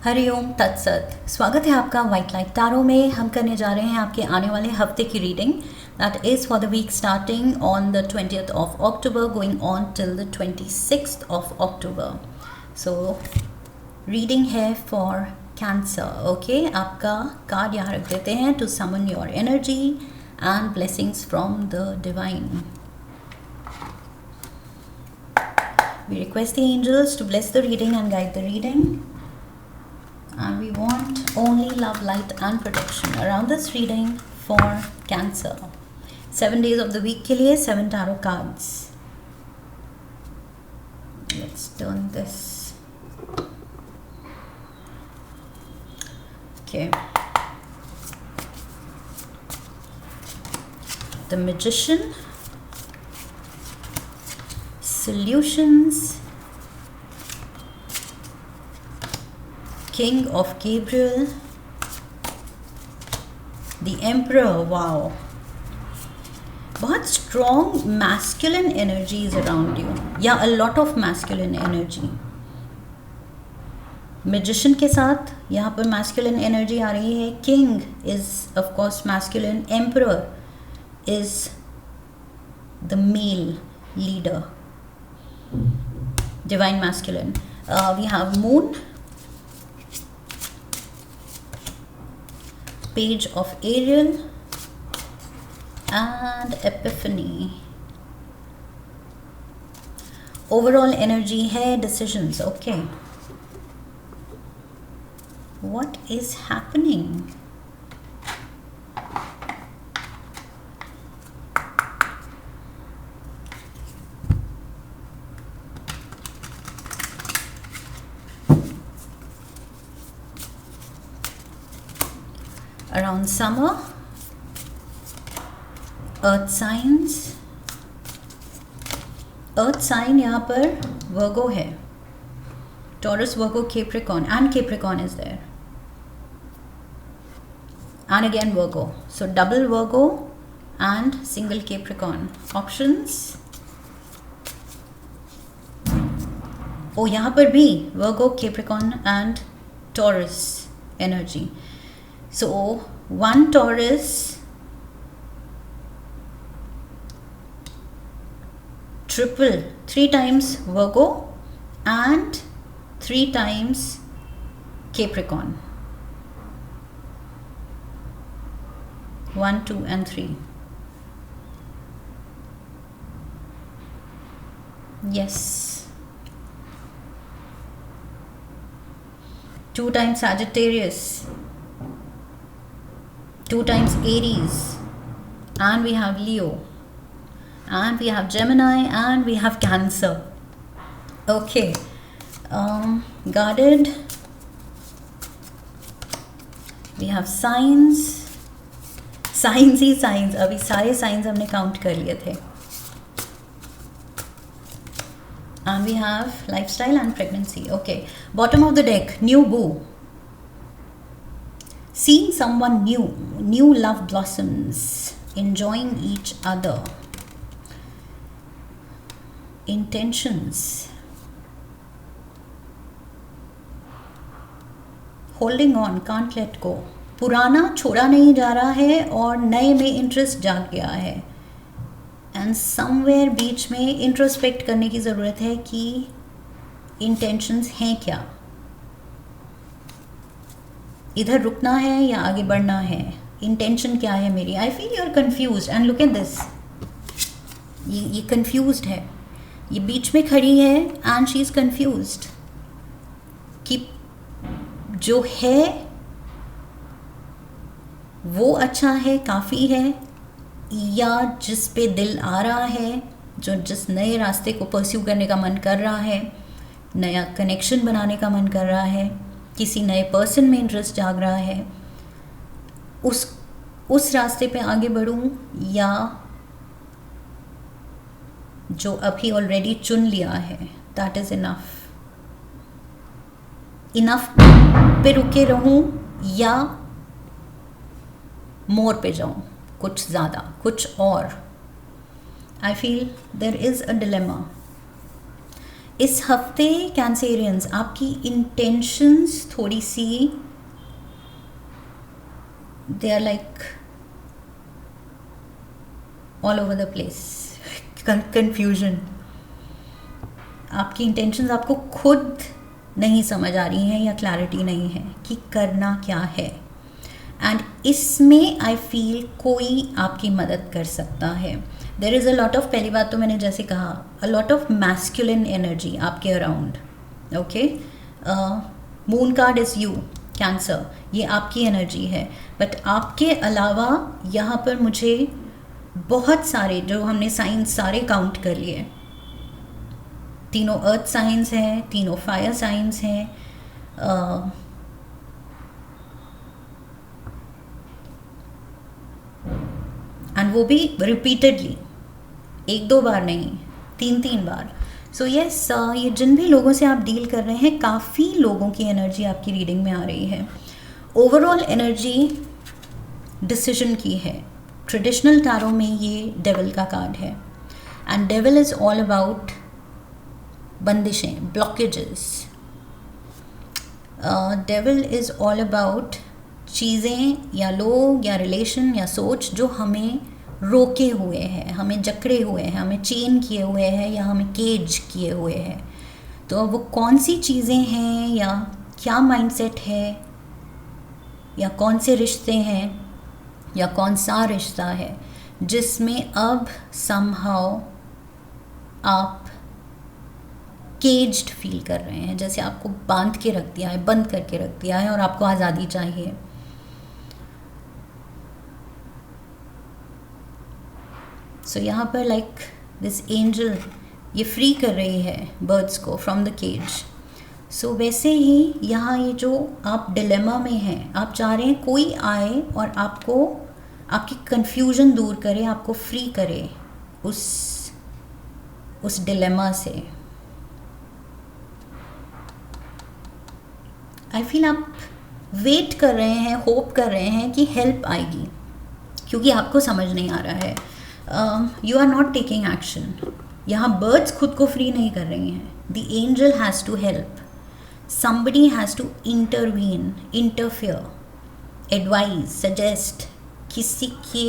हरिओम तत्सत। स्वागत है आपका वाइट लाइट टारो में। हम करने जा रहे हैं आपके आने वाले हफ्ते की reading, that is for the week starting on the 20th of October going on till the 26th of October। So reading है फॉर कैंसर। ओके, आपका कार्ड यहाँ रख देते हैं to summon your energy and blessings from the divine. We request the angels to bless the reading and guide the reading. And we want only love, light and protection around this reading for Cancer. 7 days of the week के लिए 7 tarot cards. Let's turn this. Okay. The Magician. Solutions. King of Gabriel. The Emperor. Wow. बहुत strong masculine energy is around you. Yeah, a lot of masculine energy. Magician के साथ यहाँ पर masculine energy आ रही है. King is of course masculine. Emperor is the male leader. Divine masculine. We have Moon, Page of Ariel and Epiphany. Overall energy है decisions. Okay, what is happening? Around summer, earth signs. earth sign यहाँ पर Virgo है. Taurus, Virgo, Capricorn, and Capricorn is there, and again Virgo. So double Virgo and single Capricorn. Options. Oh, यहाँ पर भी Virgo, Capricorn and Taurus energy. So one Taurus, triple, 3 times Virgo and 3 times Capricorn. 1, 2 and 3. Yes. 2 times Sagittarius, 2 times Aries, and we have Leo, and we have Gemini, and we have Cancer. Okay, guarded. We have signs. Signs he signs. अभी सारे signs हमने count कर लिए थे. And we have lifestyle and pregnancy. Okay, bottom of the deck, new boo. Seeing someone new, new love blossoms, enjoying each other. Intentions. Holding on, can't let go. पुराना छोड़ा नहीं जा रहा है और नए में इंटरेस्ट जाग गया है. एंड समवेयर बीच में इंट्रोस्पेक्ट करने की ज़रूरत है कि इंटेंशंस हैं क्या, इधर रुकना है या आगे बढ़ना है, इंटेंशन क्या है मेरी. I feel you are confuse and look at this. ये कन्फ्यूज्ड है, ये बीच में खड़ी है एंड शी इज़ कन्फ्यूज्ड कि जो है वो अच्छा है, काफ़ी है, या जिस पे दिल आ रहा है, जो जिस नए रास्ते को परस्यू करने का मन कर रहा है, नया कनेक्शन बनाने का मन कर रहा है, किसी नए पर्सन में इंटरेस्ट जाग रहा है, उस रास्ते पे आगे बढ़ूं या जो अभी ऑलरेडी चुन लिया है, दैट इज़ इनफ पे रुके रहूं या मोर पे जाऊं, कुछ ज़्यादा, कुछ और. I feel there is a dilemma. इस हफ्ते कैंसेरियंस आपकी इंटेंशंस थोड़ी सी they are like all over the place, confusion. आपकी इंटेंशंस आपको खुद नहीं समझ आ रही हैं या क्लैरिटी नहीं है कि करना क्या है। एंड इसमें आई फील कोई आपकी मदद कर सकता है। There is a lot of, पहली बात तो मैंने जैसे कहा, a lot of masculine energy आपके around. Okay, moon card is you, Cancer, ये आपकी एनर्जी है। बट आपके अलावा यहाँ पर मुझे बहुत सारे, जो हमने साइंस सारे काउंट कर लिए, तीनों अर्थ साइंस हैं, तीनों फायर साइंस हैं, एंड वो भी रिपीटेडली, एक दो बार नहीं, तीन तीन बार। सो यस, ये जिन भी लोगों से आप डील कर रहे हैं, काफ़ी लोगों की एनर्जी आपकी रीडिंग में आ रही है। ओवरऑल एनर्जी डिसीजन की है। ट्रेडिशनल टैरो में ये डेविल का कार्ड है, and devil is all about बंदिशें, blockages. Devil is all about चीज़ें या लोग या रिलेशन या सोच जो हमें रोके हुए हैं, हमें जकड़े हुए हैं, हमें चेन किए हुए हैं या हमें केज किए हुए हैं। तो वो कौन सी चीज़ें हैं या क्या माइंडसेट है या कौन से रिश्ते हैं या कौन सा रिश्ता है जिसमें अब समहाउ आप केज्ड फील कर रहे हैं, जैसे आपको बांध के रख दिया है, बंद करके रख दिया है और आपको आज़ादी चाहिए। सो यहाँ पर लाइक दिस एंजल ये फ्री कर रही है बर्ड्स को फ्रॉम द केज। सो वैसे ही यहाँ ये जो आप डिलेमा में हैं, आप चाह रहे हैं कोई आए और आपको, आपकी कन्फ्यूजन दूर करे, आपको फ्री करे उस डिलेमा से। आई फील आप वेट कर रहे हैं, होप कर रहे हैं कि हेल्प आएगी, क्योंकि आपको समझ नहीं आ रहा है। You are not taking action. यहाँ बर्ड्स खुद को फ्री नहीं कर रही हैं। The angel has to help, somebody has to intervene, interfere, advise, suggest. किसी के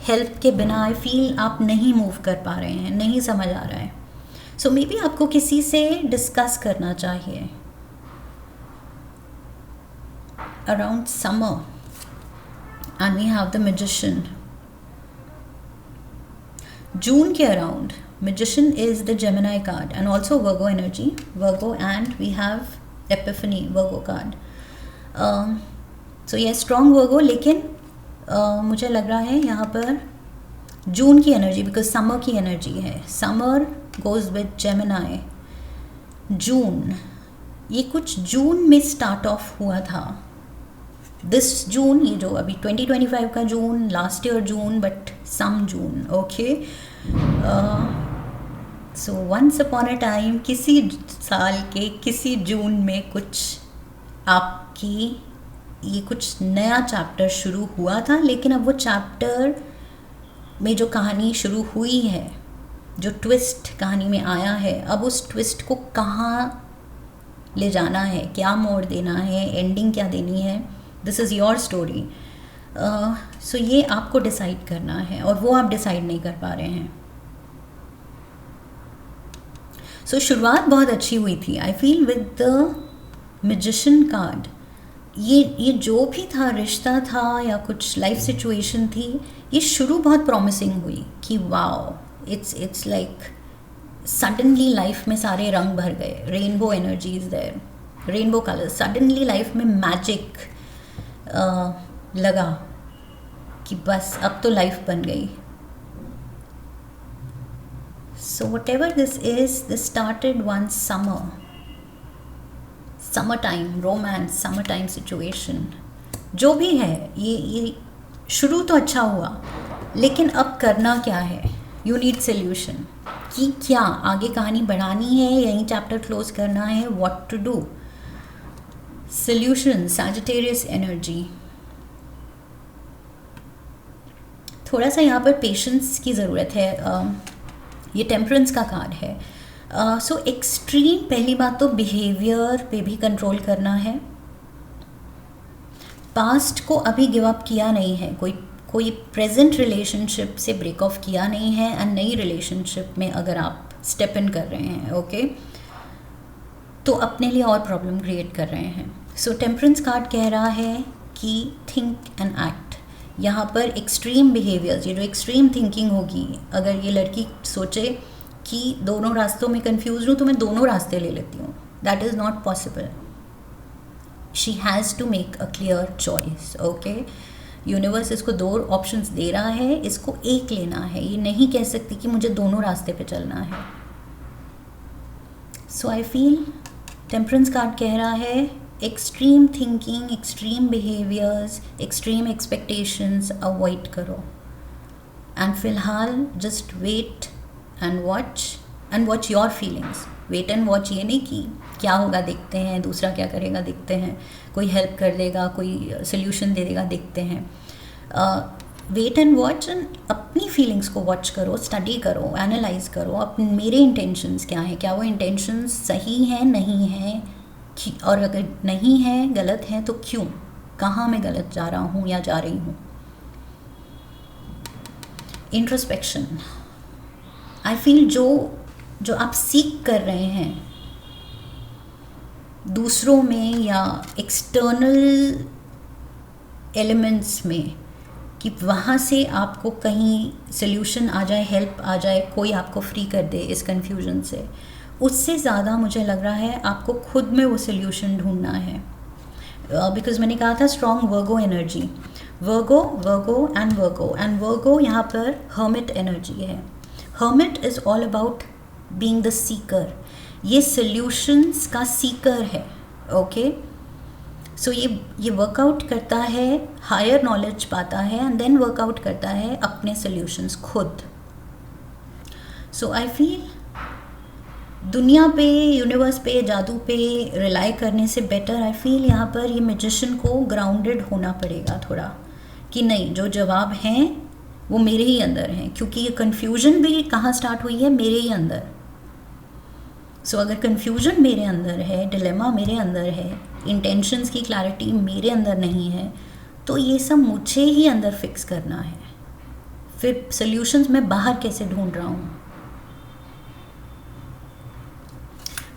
हेल्प के बिना आई फील आप नहीं मूव कर पा रहे हैं, नहीं समझ आ रहा है। सो मे बी आपको किसी से डिस्कस करना चाहिए around summer. And we have the magician. June के around, magician is the Gemini card and also Virgo energy, Virgo, and we have Epiphany, Virgo card. So yes, strong Virgo, लेकिन मुझे लग रहा है यहाँ पर जून की एनर्जी, बिकॉज समर की एनर्जी है, समर गोज विद जेमिनाई। जून, ये कुछ जून में स्टार्ट ऑफ हुआ था, दिस जून, ये जो अभी 2025 का जून, last year June, but some June. Okay, so once upon a time किसी साल के किसी जून में कुछ आपकी ये कुछ नया चैप्टर शुरू हुआ था। लेकिन अब वो चैप्टर में जो कहानी शुरू हुई है, जो ट्विस्ट कहानी में आया है, अब उस ट्विस्ट को कहाँ ले जाना है, क्या मोड़ देना है, एंडिंग क्या देनी है, दिस इज़ योर स्टोरी। सो ये आपको डिसाइड करना है और वो आप डिसाइड नहीं कर पा रहे हैं। सो शुरुआत बहुत अच्छी हुई थी I feel with the magician card. ये जो भी था, रिश्ता था या कुछ लाइफ सिचुएशन थी, ये शुरू बहुत प्रॉमिसिंग हुई कि wow, it's like suddenly life में सारे रंग भर गए, rainbow energy is there, rainbow colour, suddenly life में मैजिक लगा कि बस अब तो लाइफ बन गई। So whatever this is, this started one summer time romance, summer time situation, जो भी है, ये शुरू तो अच्छा हुआ, लेकिन अब करना क्या है? यू नीड सोल्यूशन कि क्या आगे कहानी बढ़ानी है, यहीं चैप्टर क्लोज करना है, what to do. Solution, Sagittarius energy, थोड़ा सा यहाँ पर पेशेंस की ज़रूरत है। ये टेम्परेंस का कार्ड है। सो एक्सट्रीम, पहली बात तो बिहेवियर पे भी कंट्रोल करना है। पास्ट को अभी गिव अप किया नहीं है, कोई प्रेजेंट रिलेशनशिप से ब्रेक ऑफ किया नहीं है, एंड नई रिलेशनशिप में अगर आप स्टेप इन कर रहे हैं, ओके, तो अपने लिए और प्रॉब्लम क्रिएट कर रहे हैं। सो टेम्परेंस कार्ड कह रहा है कि थिंक एंड एक्ट। यहाँ पर एक्सट्रीम बिहेवियर्स, ये जो एक्सट्रीम थिंकिंग होगी, अगर ये लड़की सोचे कि दोनों रास्तों में कंफ्यूज हूँ तो मैं दोनों रास्ते ले लेती हूँ, that is not possible. She has to make a clear choice, okay. Universe इसको 2 ऑप्शंस दे रहा है, इसको एक लेना है, ये नहीं कह सकती कि मुझे दोनों रास्ते पे चलना है। So I feel temperance card कह रहा है extreme thinking, extreme behaviours, extreme expectations avoid करो, एंड फिलहाल just wait and watch your feelings. Wait and watch ये नहीं कि क्या होगा देखते हैं, दूसरा क्या करेगा देखते हैं, कोई हेल्प कर देगा, कोई सोल्यूशन दे देगा देखते हैं। वेट एंड वॉच, एंड अपनी फीलिंग्स को वॉच करो, स्टडी करो, एनालाइज करो, अपने मेरे इंटेंशंस क्या हैं, क्या वो इंटेंशंस सही हैं, नहीं हैं, और अगर नहीं है, गलत हैं, तो क्यों, कहाँ मैं गलत जा रहा हूँ या जा रही हूँ। इंट्रोस्पेक्शन, आई फील जो आप सीख कर रहे हैं दूसरों में या एक्सटर्नल एलिमेंट्स में, कि वहाँ से आपको कहीं सल्यूशन आ जाए, हेल्प आ जाए, कोई आपको फ्री कर दे इस कन्फ्यूजन से, उससे ज़्यादा मुझे लग रहा है आपको खुद में वो सल्यूशन ढूंढना है। बिकॉज मैंने कहा था strong Virgo energy, Virgo and वर्गो यहाँ पर हर्मिट एनर्जी है। Hermit is all about being the seeker, ये सल्यूशंस का सीकर है, ओके। सो ये वर्कआउट करता है, हायर नॉलेज पाता है, एंड देन वर्कआउट करता है अपने सल्यूशंस खुद। सो आई फील दुनिया पे, यूनिवर्स पे, जादू पे रिलाई करने से बेटर आई फील यहाँ पर ये मैजिशियन को ग्राउंडेड होना पड़ेगा थोड़ा, कि नहीं, जो जवाब हैं वो मेरे ही अंदर हैं, क्योंकि ये कन्फ्यूजन भी कहाँ स्टार्ट हुई है, मेरे ही अंदर। सो अगर कन्फ्यूजन मेरे अंदर है, डिलेमा मेरे अंदर है, इंटेंशंस की क्लैरिटी मेरे अंदर नहीं है, तो ये सब मुझे ही अंदर फिक्स करना है। फिर सल्यूशंस मैं बाहर कैसे ढूंढ रहा हूँ।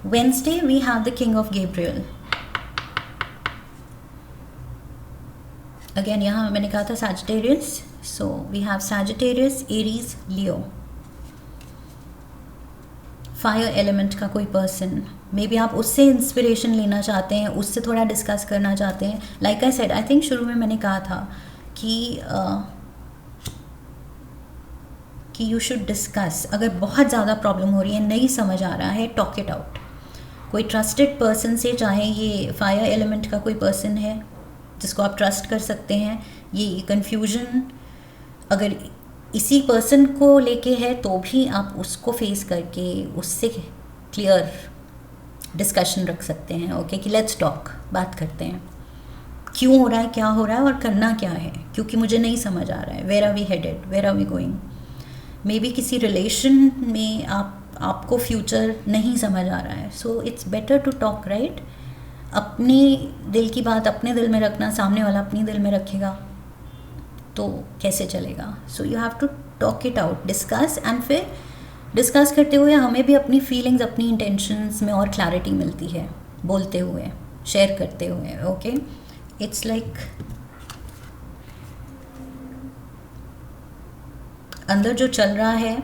Wednesday we have the King of Gabriel. Again यहाँ मैंने कहा था Sagittarius, so we have Sagittarius, Aries, Leo. Fire element का कोई पर्सन, मे बी आप उससे इंस्पिरेशन लेना चाहते हैं, उससे थोड़ा डिस्कस करना चाहते हैं। Like I said, I think शुरू में मैंने कहा था कि यू शुड डिस्कस। अगर बहुत ज़्यादा प्रॉब्लम हो रही है, नहीं समझ आ रहा है, टॉक इट आउट। कोई ट्रस्टेड पर्सन से, चाहे ये फायर एलिमेंट का कोई पर्सन है जिसको आप ट्रस्ट कर सकते हैं, ये कन्फ्यूजन अगर इसी पर्सन को लेके है तो भी आप उसको फेस करके उससे क्लियर डिस्कशन रख सकते हैं, ओके, कि लेट्स टॉक, बात करते हैं, क्यों हो रहा है, क्या हो रहा है और करना क्या है, क्योंकि मुझे नहीं समझ आ रहा है, where are we headed, where are we going. Maybe किसी रिलेशन में आपको फ्यूचर नहीं समझ आ रहा है, so it's better to talk, right. अपने दिल की बात अपने दिल में रखना, सामने वाला अपनी दिल में रखेगा तो कैसे चलेगा। So you have to talk it out, discuss, and फिर डिस्कस करते हुए हमें भी अपनी फीलिंग्स, अपनी इंटेंशंस में और क्लैरिटी मिलती है, बोलते हुए, शेयर करते हुए, ओके। इट्स लाइक अंदर जो चल रहा है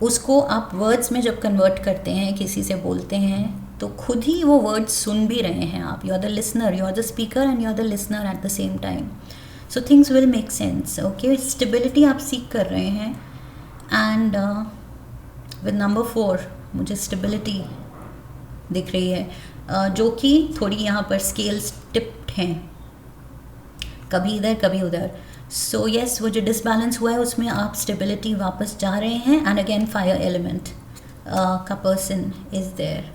उसको आप वर्ड्स में जब कन्वर्ट करते हैं, किसी से बोलते हैं, तो खुद ही वो वर्ड्स सुन भी रहे हैं आप। You are the listener, you are the speaker and you are the listener at the same time. So things will make sense, okay. Stability आप सीख कर रहे हैं, एंड विद नंबर 4 मुझे स्टेबिलिटी दिख रही है, जो कि थोड़ी यहाँ पर स्केल्स टिप्ड हैं, कभी इधर कभी उधर। सो येस, वो जो डिसबैलेंस हुआ है उसमें आप स्टेबिलिटी वापस जा रहे हैं, एंड अगेन फायर एलिमेंट का person is there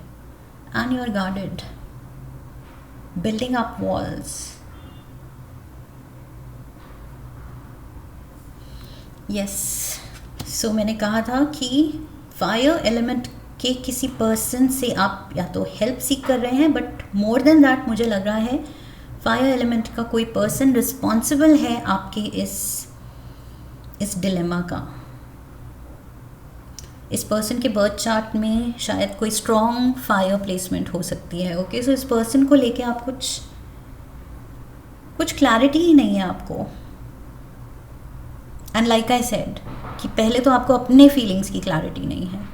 and you are guarded, building up walls. Yes, so मैंने कहा था कि फायर एलिमेंट कि किसी पर्सन से आप या तो हेल्प सीख कर रहे हैं, बट मोर देन दैट मुझे लग रहा है फायर एलिमेंट का कोई पर्सन रिस्पॉन्सिबल है आपके इस डिलेमा का। इस पर्सन के बर्थ चार्ट में शायद कोई स्ट्रॉन्ग फायर प्लेसमेंट हो सकती है। ओके, सो इस पर्सन को लेके आप कुछ क्लैरिटी ही नहीं है आपको। एंड लाइक आई सेड कि पहले तो आपको अपने फीलिंग्स की क्लैरिटी नहीं है,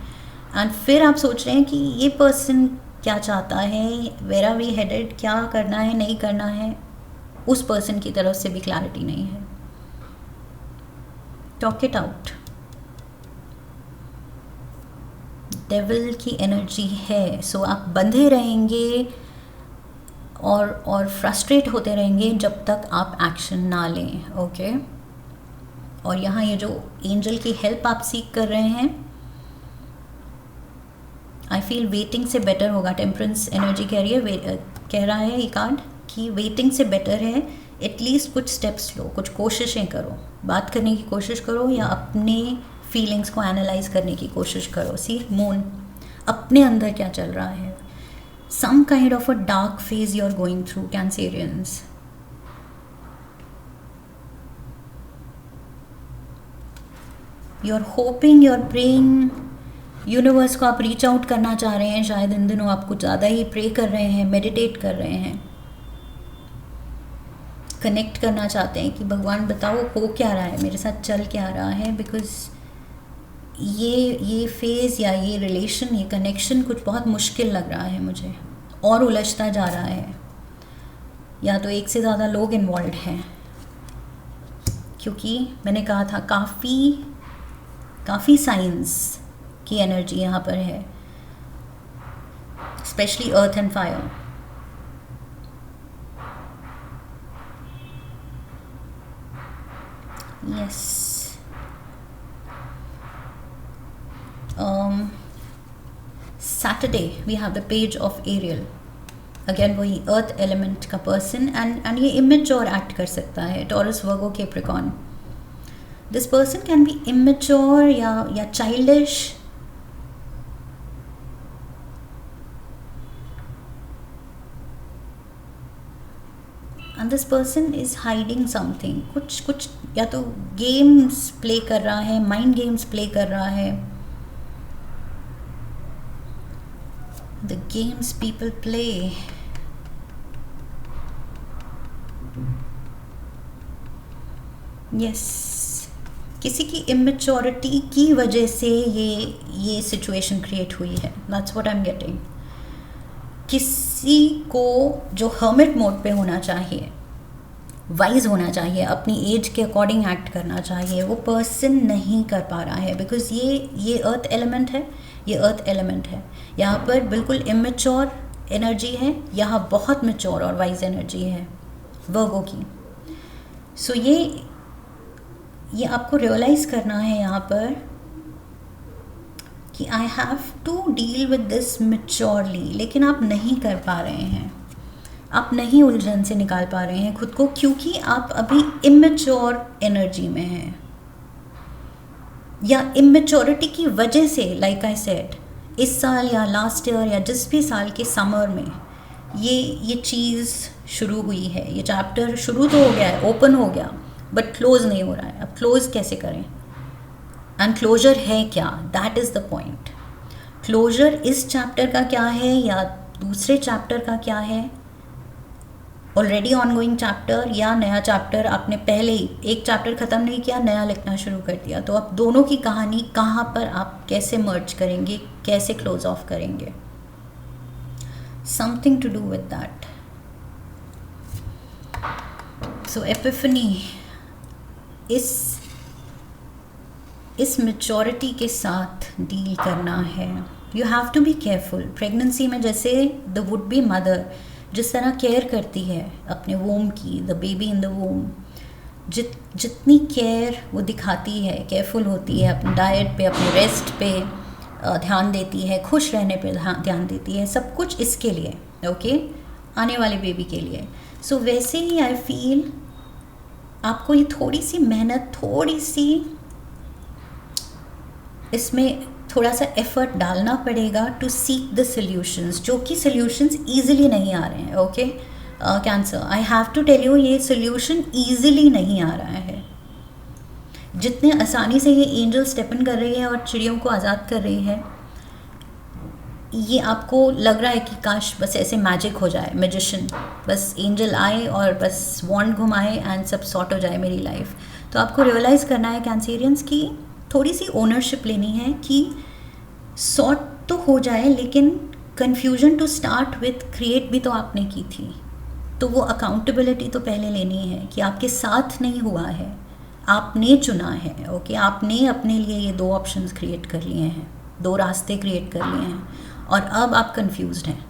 एंड फिर आप सोच रहे हैं कि ये पर्सन क्या चाहता है, वेयर आर वी हेडेड, क्या करना है नहीं करना है, उस पर्सन की तरफ से भी क्लैरिटी नहीं है। Talk it out. डेविल की एनर्जी है, सो आप बंधे रहेंगे और फ्रस्ट्रेट होते रहेंगे जब तक आप एक्शन ना लें। ओके, और यहाँ ये जो एंजल की हेल्प आप सीख कर रहे हैं, आई फील वेटिंग से बेटर होगा। टेम्परेंस एनर्जी कह रही है, कह रहा है ये कार्ड कि वेटिंग से बेटर है। एटलीस्ट कुछ स्टेप्स लो, कुछ कोशिशें करो, बात करने की कोशिश करो या अपने फीलिंग्स को एनालाइज करने की कोशिश करो। सी मून, अपने अंदर क्या चल रहा है। Some kind of a dark phase you are going through, Cancerians. You are hoping, you are praying, universe को आप रीच आउट करना चाह रहे हैं। शायद इन दिनों आप कुछ ज़्यादा ही प्रे कर रहे हैं, मेडिटेट कर रहे हैं, कनेक्ट करना चाहते हैं कि भगवान बताओ हो क्या रहा है, मेरे साथ चल क्या रहा है। बिकॉज ये फेज़ या ये रिलेशन, ये कनेक्शन कुछ बहुत मुश्किल लग रहा है मुझे, और उलझता जा रहा है, या तो एक से ज़्यादा लोग इन्वॉल्व हैं। क्योंकि मैंने कहा था काफ़ी साइंस की एनर्जी यहाँ पर है, specially earth and fire. Yes, Saturday we have the page of Ariel. Again वही अर्थ एलिमेंट का पर्सन, एंड ये इमेच्योर एक्ट कर सकता है। Taurus, Virgo, Capricorn. This person can be immature या childish, and this person is hiding something। कुछ या तो गेम्स प्ले कर रहा है, माइंड गेम्स प्ले कर रहा है। The games people play, yes, किसी की इमेच्योरिटी की वजह से ये सिचुएशन क्रिएट हुई है। That's what I'm getting। किसी को जो हर्मिट मोड पे होना चाहिए, वाइज होना चाहिए, अपनी एज के अकॉर्डिंग एक्ट करना चाहिए, वो पर्सन नहीं कर पा रहा है। बिकॉज ये अर्थ एलिमेंट है, ये अर्थ एलिमेंट है। यहाँ पर बिल्कुल इमेच्योर एनर्जी है, यहाँ बहुत मैच्योर और वाइज एनर्जी है वर्गो की। सो ये आपको रियलाइज़ करना है यहाँ पर कि I have to deal with this maturely, लेकिन आप नहीं कर पा रहे हैं, आप नहीं उलझन से निकाल पा रहे हैं खुद को, क्योंकि आप अभी इमेच्योर एनर्जी में हैं, या इमेच्योरिटी की वजह से। लाइक आई सेड, इस साल या लास्ट ईयर या जिस भी साल के समर में ये चीज़ शुरू हुई है। ये चैप्टर शुरू तो हो गया है, ओपन हो गया, बट क्लोज नहीं हो रहा है। अब क्लोज कैसे करें, एंड क्लोजर है क्या, that is the point. Closure इस चैप्टर का क्या है या दूसरे चैप्टर का क्या है, ऑलरेडी ऑनगोइंग चैप्टर या नया चैप्टर आपने पहले ही एक चैप्टर ख़त्म नहीं किया, नया लिखना शुरू कर दिया। तो आप दोनों की कहानी कहाँ पर आप कैसे मर्ज करेंगे, कैसे क्लोज ऑफ करेंगे, something to do with that. So epiphany, इस मैच्योरिटी के साथ डील करना है। You have to be careful. Pregnancy में जैसे द वुड बी मदर जिस तरह केयर करती है अपने वोम की, द बेबी इन द वोम, जितनी केयर वो दिखाती है, केयरफुल होती है, अपने डाइट पे, अपने रेस्ट पे ध्यान देती है, खुश रहने पे ध्यान देती है, सब कुछ इसके लिए, ओके, आने वाले बेबी के लिए। सो वैसे ही आई फील आपको ये थोड़ी सी मेहनत, थोड़ी सी इसमें थोड़ा सा एफर्ट डालना पड़ेगा टू सीक द सॉल्यूशंस, जो कि सॉल्यूशंस ईजिली नहीं आ रहे हैं. Okay cancer, I have to tell you, ये सॉल्यूशन ईजिली नहीं आ रहा है. जितने आसानी से ये एंजल स्टेप इन कर रही है और चिड़ियों को आज़ाद कर रही है, ये आपको लग रहा है कि काश बस ऐसे मैजिक हो जाए, मैजिशियन, बस एंजल आए और बस वॉन्ड घुमाए एंड सब सॉर्ट हो जाए मेरी लाइफ. तो आपको रियलाइज़ करना है कैंसेरियंस की थोड़ी सी ओनरशिप लेनी है कि सॉर्ट तो हो जाए, लेकिन confusion to start with create भी तो आपने की थी. तो वो अकाउंटेबिलिटी तो पहले लेनी है कि आपके साथ नहीं हुआ है, आपने चुना है. ओके आपने अपने लिए ये 2 ऑप्शंस क्रिएट कर लिए हैं, 2 रास्ते क्रिएट कर लिए हैं, और अब आप कंफ्यूज्ड हैं.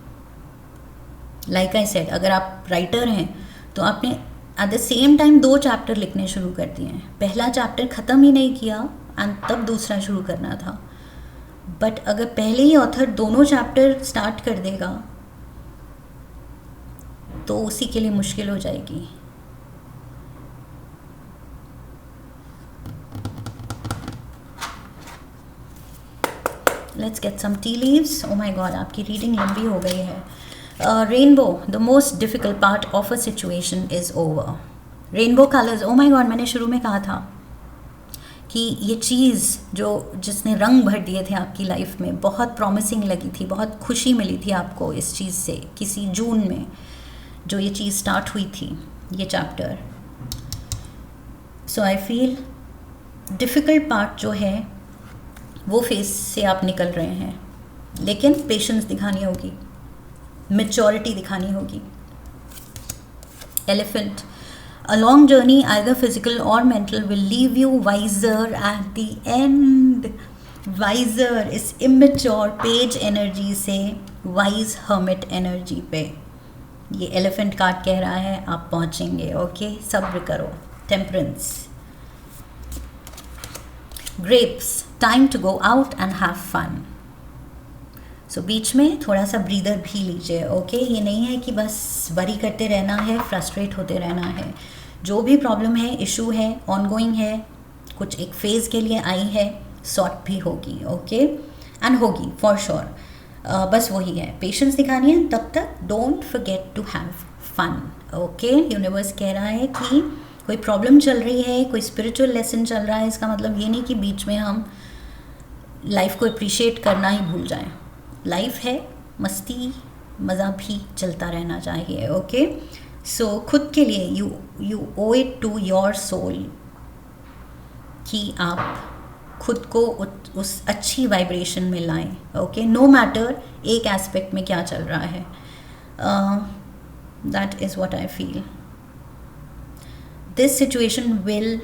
लाइक आई सेड, अगर आप राइटर हैं तो आपने eight the same time 2 chapter लिखने शुरू कर दिए हैं. पहला चैप्टर ख़त्म ही नहीं किया एंड तब दूसरा शुरू करना था. बट अगर पहले ही ऑथर दोनों चैप्टर स्टार्ट कर देगा तो उसी के लिए मुश्किल हो जाएगी. Let's get some tea leaves. Oh my god, आपकी रीडिंग लंबी हो गई है. Rainbow, the most difficult part of a situation is over. Rainbow colours, oh my god, मैंने शुरू में कहा था कि ये चीज़ जिसने रंग भर दिए थे आपकी लाइफ में, बहुत प्रॉमिसिंग लगी थी, बहुत खुशी मिली थी आपको इस चीज़ से, किसी जून में जो ये चीज़ स्टार्ट हुई थी, ये chapter. So I feel difficult part जो है वो फेस से आप निकल रहे हैं, लेकिन पेशेंस दिखानी होगी, मैच्योरिटी दिखानी होगी. Elephant, a long journey, either physical or mental, will leave you wiser at the end. Wiser इस immature page energy से wise hermit energy पे ये elephant कार्ड कह रहा है आप पहुँचेंगे. ओके सब्र करो. Temperance, grapes, time to go out and have fun. सो बीच में थोड़ा सा ब्रीदर भी लीजिए. ओके ये नहीं है कि बस वरी करते रहना है, फ्रस्ट्रेट होते रहना है. जो भी प्रॉब्लम है, इशू है, ऑनगोइंग है, कुछ एक फेज़ के लिए आई है, सॉर्ट भी होगी. ओके एंड होगी फॉर श्योर. बस वही है, पेशेंस दिखानी है. तब तक don't forget to have fun. Okay universe कह रहा है कि कोई प्रॉब्लम चल रही है, कोई स्पिरिचुअल लेसन चल रहा है, इसका मतलब ये नहीं कि बीच में हम लाइफ को अप्रिशिएट करना ही भूल जाएं. लाइफ है, मस्ती मज़ा भी चलता रहना चाहिए. ओके सो खुद के लिए you owe it to your soul कि आप खुद को उस अच्छी वाइब्रेशन में लाएं. ओके नो मैटर एक एस्पेक्ट में क्या चल रहा है. That is what I feel. This situation will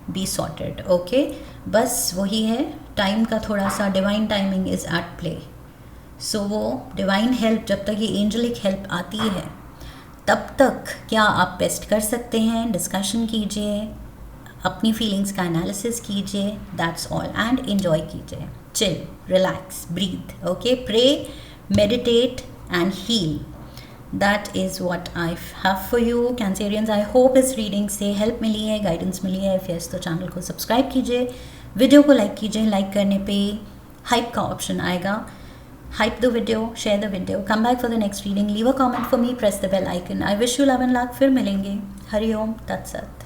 be sorted. Okay बस वही है, टाइम का थोड़ा सा divine timing is at play. So वो डिवाइन हेल्प, जब तक ये एंजलिक हेल्प आती है तब तक क्या आप बेस्ट कर सकते हैं, डिस्कशन कीजिए, अपनी फीलिंग्स का एनालिसिस कीजिए, दैट्स ऑल, एंड एंजॉय कीजिए. Chill, relax, breathe. Okay pray, meditate and heal. That is what I have for you cancerians. I hope इस रीडिंग से हेल्प मिली है, गाइडेंस मिली है. इफ यस तो चैनल को सब्सक्राइब कीजिए, वीडियो को लाइक कीजिए. लाइक करने पे हाइप का ऑप्शन आएगा. Hype the video, share the video, come back for the next reading, leave a comment for me, press the bell icon. I wish you love and luck. फिर मिलेंगे. हरि ओम तत्सत.